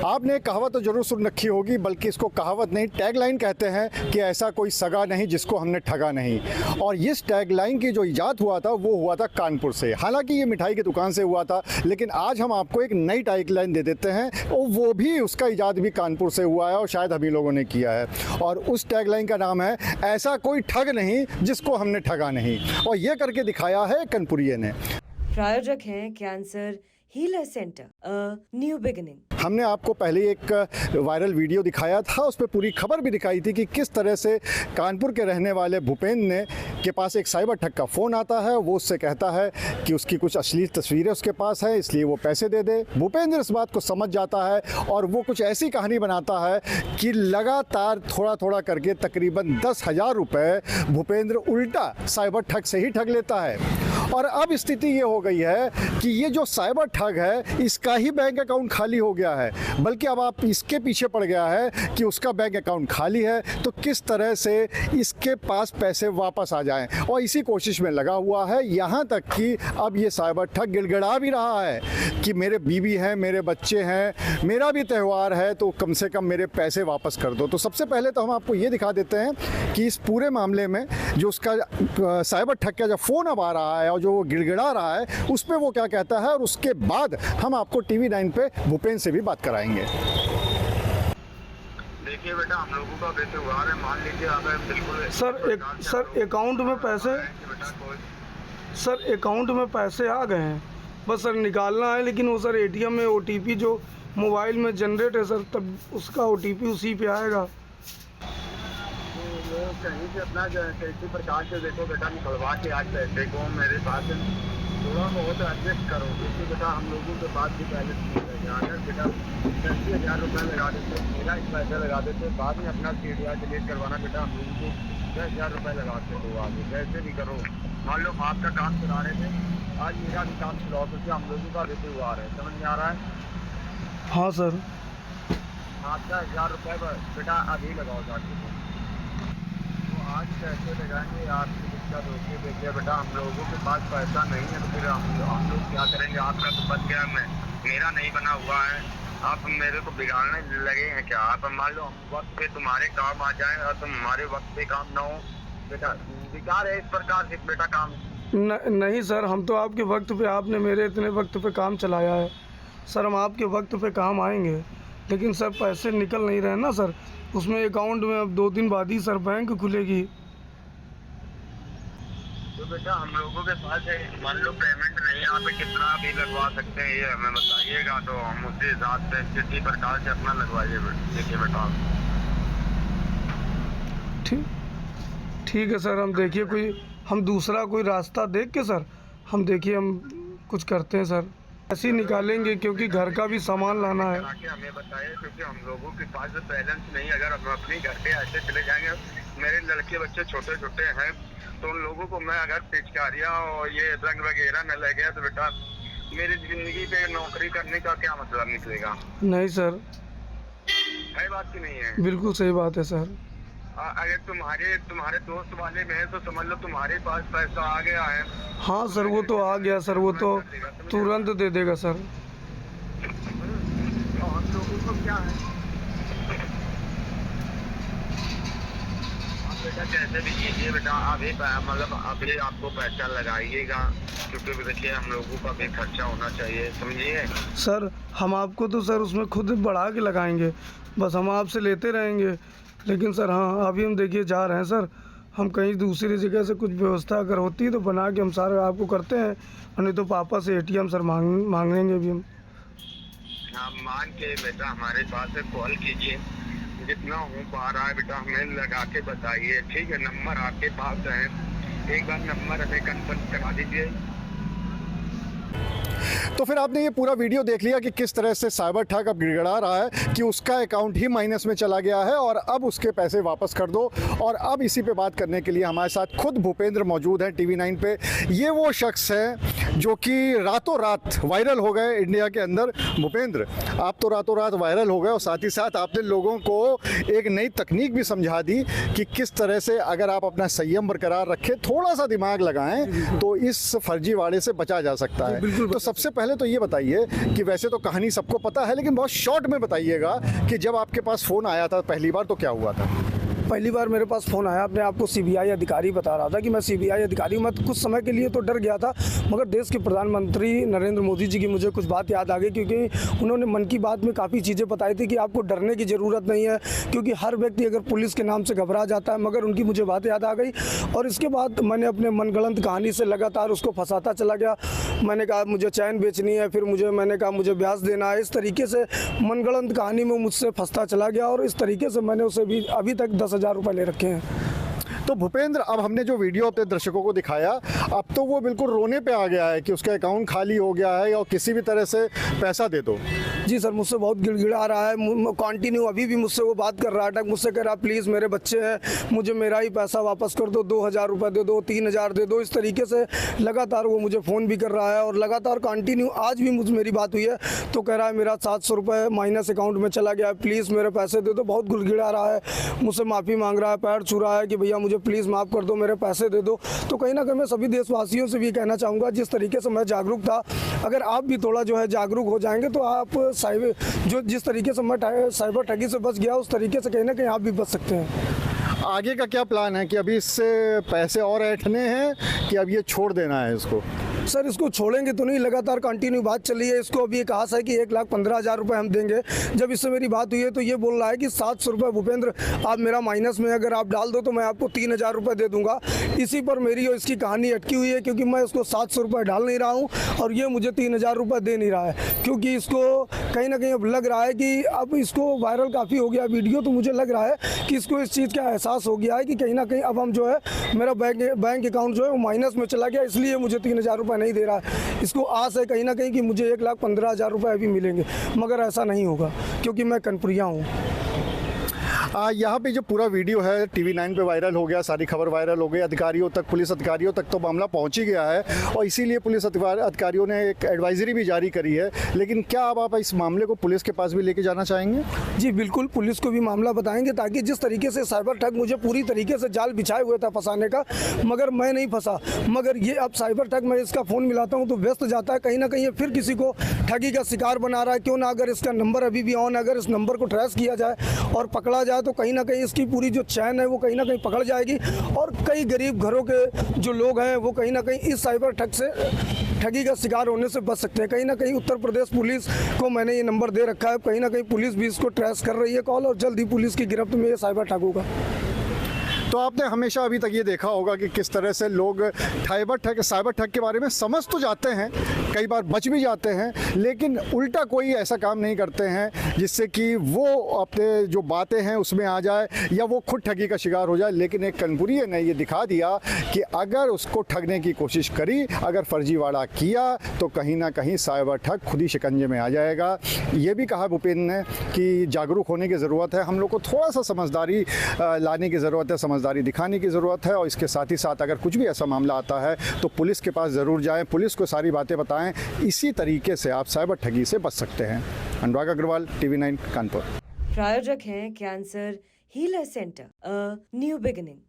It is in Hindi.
आपने कहावत तो जरूर सुन रखी होगी, बल्कि इसको कहावत नहीं टैगलाइन कहते हैं कि ऐसा कोई सगा नहीं जिसको हमने ठगा नहीं। और इस टैगलाइन की जो इजाद हुआ था वो हुआ था कानपुर से। हालांकि ये मिठाई की दुकान से हुआ था, लेकिन आज हम आपको एक नई टैगलाइन दे देते हैं और वो भी उसका इजाद भी कानपुर से हुआ है और शायद हम ही लोगों ने किया है। और उस टैगलाइन का नाम है ऐसा कोई ठग नहीं जिसको हमने ठगा नहीं, और ये करके दिखाया है कानपुरिये ने। प्रायोजक हैं cancer healer centre, a new beginning. हमने आपको पहले एक वायरल वीडियो दिखाया था, उस पर पूरी खबर भी दिखाई थी कि किस तरह से कानपुर के रहने वाले भूपेंद्र के पास एक साइबर ठग का फ़ोन आता है। वो उससे कहता है कि उसकी कुछ अश्लील तस्वीरें उसके पास है, इसलिए वो पैसे दे दे। भूपेंद्र इस बात को समझ जाता है और वो कुछ ऐसी कहानी बनाता है कि लगातार थोड़ा थोड़ा करके तकरीबन 10,000 रुपये भूपेंद्र उल्टा साइबर ठग से ही ठग लेता है। और अब स्थिति ये हो गई है कि ये जो साइबर ठग है इसका ही बैंक अकाउंट खाली हो गया है, बल्कि अब आप इसके पीछे पड़ गया है कि उसका बैंक अकाउंट खाली है तो किस तरह से इसके पास पैसे वापस आ जाएं, और इसी कोशिश में लगा हुआ है। यहाँ तक कि अब ये साइबर ठग गिड़गिड़ा भी रहा है कि मेरे बीवी हैं, मेरे बच्चे हैं, मेरा भी त्यौहार है, तो कम से कम मेरे पैसे वापस कर दो। तो सबसे पहले तो हम आपको ये दिखा देते हैं कि इस पूरे मामले में जो उसका साइबर ठग का जो फ़ोन अब आ रहा है और जो वो गिड़गिड़ा रहा है उस पर वो क्या कहता है, और उसके बाद हम आपको TV9 पे भूपेंद्र से भी बात कराएंगे। देखिए बेटा, हम लोगों का वैसे हुआ है, मान लीजिए आप बिल्कुल सर अकाउंट में पैसे सर अकाउंट में पैसे आ गए हैं, बस सर निकालना है। लेकिन वो सर ATM में OTP जो मोबाइल में जनरेट है सर, तब उसका OTP उसी पे आएगा। वो कहीं से अपना किसी प्रकार से देखो बेटा निकलवा के आज पैसे को मेरे पास थोड़ा बहुत एडजस्ट करो, क्योंकि बेटा हम लोगों के पास भी बैलेंस नहीं है। अगर बेटा 10,000 रुपये लगा देते, मेरा ही पैसा लगा देते, बाद में अपना CDR डिलीट करवाना बेटा हम लोगों को 10,000 रुपये लगाते हो। आगे कैसे भी करो, मान लो आपका काम चला रहे थे, आज मेरा भी काम चलाओ, क्योंकि हम लोगों का भी त्यौहार है। समझ में आ रहा है? हाँ सर। आपका 1,000 रुपये बेटा अभी लगाओ जाके, आज पैसे लगाएंगे आपकी दिक्कत होती है। देखिए बेटा, हम लोगों के पास पैसा नहीं है तो फिर हम लोग क्या करेंगे? आपका तो बच गया, मेरा नहीं बना हुआ है, आप मेरे को बिगाड़ने लगे हैं क्या? आप मान लो वक्त पे तुम्हारे काम आ जाए और तुम्हारे वक्त पे काम ना हो, बेटा बेकार है इस प्रकार से बेटा काम। नहीं सर, हम तो आपके वक्त पे, आपने मेरे इतने वक्त पे काम चलाया है सर, हम आपके वक्त पे काम आएंगे। लेकिन सर पैसे निकल नहीं रहे ना सर, उसमें अकाउंट में अब 2 दिन बाद ही सर बैंक खुलेगी। तो बेटा हम लोगों के पास मान लो पेमेंट नहीं, यहाँ पे कितना भी लगवा सकते हैं ये हमें बताइएगा, तो हम उसी हिसाब से किसी प्रकार से अपना लगवाइए। देखिए बेटा ठीक है सर, हम देखिए हम दूसरा कोई रास्ता देख के सर, हम देखिए हम कुछ करते हैं सर, ऐसे ही निकालेंगे, क्योंकि घर का भी सामान लाना है। हमें बताइए, क्योंकि हम लोगों के पास बैलेंस नहीं। अगर हम अपने घर पे ऐसे चले जाएंगे, मेरे लड़के बच्चे छोटे छोटे हैं, तो उन लोगों को मैं अगर पिचकारियाँ और ये रंग वगैरह न लग गया तो बेटा मेरी जिंदगी पे नौकरी करने का क्या मतलब निकलेगा? नहीं सर, है बात की नहीं है? बिल्कुल सही बात है सर। अगर तुम्हारे दोस्त वाले में है तो समझ लो तुम्हारे पास पैसा आ गया है। हाँ सर, वो तो आ गया सर, वो तो तुरंत दे देगा सर। तो हम लोगों को क्या है, आप बेटा कैसे भी कीजिए बेटा, अभी मतलब अभी आपको पैसा लगाइएगा, क्योंकि देखिए हम लोगों का भी खर्चा होना चाहिए, समझिए सर। हम आपको तो सर उसमें खुद बढ़ा के लगाएंगे, बस हम आपसे लेते रहेंगे। लेकिन सर हाँ, अभी हम देखिए जा रहे हैं सर, हम कहीं दूसरी जगह से कुछ व्यवस्था अगर होती है तो बना के हम सारा आपको करते हैं, और नहीं तो पापा से ATM सर मांग लेंगे अभी हम। हाँ मांग के बेटा हमारे पास कॉल कीजिए, जितना हो पा रहा है बेटा हमें लगा के बताइए, ठीक है? नंबर आपके पास है, एक बार नंबर हमें कंफर्म करा दीजिए। तो फिर आपने ये पूरा वीडियो देख लिया कि किस तरह से साइबर ठग अब गिड़गिड़ा रहा है कि उसका अकाउंट ही माइनस में चला गया है और अब उसके पैसे वापस कर दो। और अब इसी पे बात करने के लिए हमारे साथ खुद भूपेंद्र मौजूद हैं TV9 पे। ये वो शख्स हैं जो कि रातों रात वायरल हो गए इंडिया के अंदर। भूपेंद्र, आप तो रातों रात वायरल हो गए और साथ ही साथ आपने लोगों को एक नई तकनीक भी समझा दी कि किस तरह से अगर आप अपना संयम बरकरार रखें, थोड़ा सा दिमाग लगाएं, तो इस फर्जीवाड़े से बचा जा सकता है। तो सबसे पहले तो ये बताइए कि वैसे तो कहानी सबको पता है, लेकिन बहुत शॉर्ट में बताइएगा कि जब आपके पास फ़ोन आया था पहली बार तो क्या हुआ था? पहली बार मेरे पास फ़ोन आया, अपने आप को सीबीआई अधिकारी बता रहा था कि मैं सीबीआई अधिकारी हूँ। मैं कुछ समय के लिए तो डर गया था, मगर देश के प्रधानमंत्री नरेंद्र मोदी जी की मुझे कुछ बात याद आ गई, क्योंकि उन्होंने मन की बात में काफ़ी चीज़ें बताई थी कि आपको डरने की ज़रूरत नहीं है, क्योंकि हर व्यक्ति अगर पुलिस के नाम से घबरा जाता है। मगर उनकी मुझे बात याद आ गई और इसके बाद मैंने अपने मनगढ़ंत कहानी से लगातार उसको फंसाता चला गया। मैंने कहा मुझे चैन बेचनी है, फिर मैंने कहा मुझे ब्याज देना है। इस तरीके से मनगढ़ंत कहानी में मुझसे फंसता चला गया और इस तरीके से मैंने उसे भी अभी तक 10,000 रुपये ले रखे हैं। तो भूपेंद्र, अब हमने जो वीडियो अपने दर्शकों को दिखाया, अब तो वो बिल्कुल रोने पे आ गया है कि उसका अकाउंट खाली हो गया है और किसी भी तरह से पैसा दे दो। जी सर, मुझसे बहुत गिड़गिड़ा रहा है, कंटिन्यू अभी भी मुझसे वो बात कर रहा है, मुझसे कह रहा प्लीज़ मेरे बच्चे हैं, मुझे मेरा ही पैसा वापस कर दो, 2,000 रुपये दे दो, 3,000 दे दो। इस तरीके से लगातार वो मुझे फ़ोन भी कर रहा है और लगातार कंटिन्यू आज भी मुझसे मेरी बात हुई है तो कह रहा है मेरा 700 रुपये माइनस अकाउंट में चला गया है, प्लीज़ मेरे पैसे दे दो। बहुत गिड़गिड़ा रहा है, मुझसे माफ़ी मांग रहा है, पैर छू रहा है कि भैया मुझे प्लीज़ माफ़ कर दो, मेरे पैसे दे दो। तो कहीं ना कहीं मैं सभी देशवासियों से भी कहना चाहूँगा, जिस तरीके से मैं जागरूक था, अगर आप भी थोड़ा जो है जागरूक हो जाएंगे तो आप जिस तरीके से मैं साइबर ठगी से बच गया, उस तरीके से कहीं ना कहीं आप भी बच सकते हैं। आगे का क्या प्लान है कि अभी इससे पैसे और ऐंठने हैं कि अब ये छोड़ देना है इसको? सर इसको छोड़ेंगे तो नहीं, लगातार कंटिन्यू बात चली है। इसको अभी एक आस है कि 1,15,000 रुपये हम देंगे। जब इससे मेरी बात हुई है तो ये बोल रहा है कि 700 रुपये भूपेंद्र आप मेरा माइनस में अगर आप डाल दो तो मैं आपको 3,000 रुपये दे दूंगा। इसी पर मेरी और इसकी कहानी अटकी हुई है, क्योंकि मैं इसको 700 रुपये डाल नहीं रहा हूँ और ये मुझे 3,000 रुपये दे नहीं रहा है, क्योंकि इसको कहीं ना कहीं अब लग रहा है कि अब इसको वायरल काफ़ी हो गया वीडियो, तो मुझे लग रहा है कि इसको इस चीज़ का एहसास हो गया है कि कहीं ना कहीं अब हम जो है मेरा बैंक अकाउंट जो है वो माइनस में चला गया, इसलिए मुझे 3,000 रुपये नहीं दे रहा है। इसको आस है कहीं ना कहीं कि मुझे 1,15,000 रुपये अभी मिलेंगे, मगर ऐसा नहीं होगा क्योंकि मैं कनपुरिया हूँ। यहाँ पे जो पूरा वीडियो है TV9 पे वायरल हो गया, सारी खबर वायरल हो गई, अधिकारियों तक, पुलिस अधिकारियों तक तो मामला पहुँच ही गया है और इसीलिए पुलिस अधिकारियों ने एक एडवाइजरी भी जारी करी है। लेकिन क्या अब आप इस मामले को पुलिस के पास भी लेके जाना चाहेंगे? जी बिल्कुल, पुलिस को भी मामला बताएंगे, ताकि जिस तरीके से साइबर ठग मुझे पूरी तरीके से जाल बिछाए हुए था फंसाने का, मगर मैं नहीं फंसा। मगर ये अब साइबर ठग, मैं इसका फ़ोन मिलाता हूँ तो व्यस्त जाता है, कहीं ना कहीं ये फिर किसी को ठगी का शिकार बना रहा है। क्यों ना अगर इसका नंबर अभी भी ऑन, अगर इस नंबर को ट्रेस किया जाए और पकड़ा जाए तो कहीं ना कहीं इसकी पूरी जो चैन है वो कहीं ना कहीं पकड़ जाएगी और कई गरीब घरों के जो लोग हैं वो कहीं ना कहीं इस साइबर ठग से, ठगी का शिकार होने से बच सकते हैं। कहीं ना कहीं उत्तर प्रदेश पुलिस को मैंने ये नंबर दे रखा है, कहीं ना कहीं पुलिस भी इसको ट्रेस कर रही है कॉल, और जल्द ही पुलिस की गिरफ्त में ये साइबर ठग होगा। तो आपने हमेशा अभी तक ये देखा होगा कि किस तरह से लोग साइबर ठग के बारे में समझ तो जाते हैं, कई बार बच भी जाते हैं, लेकिन उल्टा कोई ऐसा काम नहीं करते हैं जिससे कि वो अपने जो बातें हैं उसमें आ जाए या वो खुद ठगी का शिकार हो जाए। लेकिन एक कनपुरिये ने ये दिखा दिया कि अगर उसको ठगने की कोशिश करी, अगर फर्जीवाड़ा किया तो कहीं ना कहीं साइबर ठग खुद ही शिकंजे में आ जाएगा। ये भी कहा भूपेंद्र ने कि जागरूक होने की ज़रूरत है, हम लोग को थोड़ा सा समझदारी लाने की ज़रूरत है, समझदारी दिखाने की ज़रूरत है। और इसके साथ ही साथ अगर कुछ भी ऐसा मामला आता है तो पुलिस के पास ज़रूर जाएं, पुलिस को सारी बातें बताएं। इसी तरीके से आप साइबर ठगी से बच सकते हैं। अनुराग अग्रवाल, TV9 कानपुर। प्रायोजक हैं cancer healer centre, a new beginning.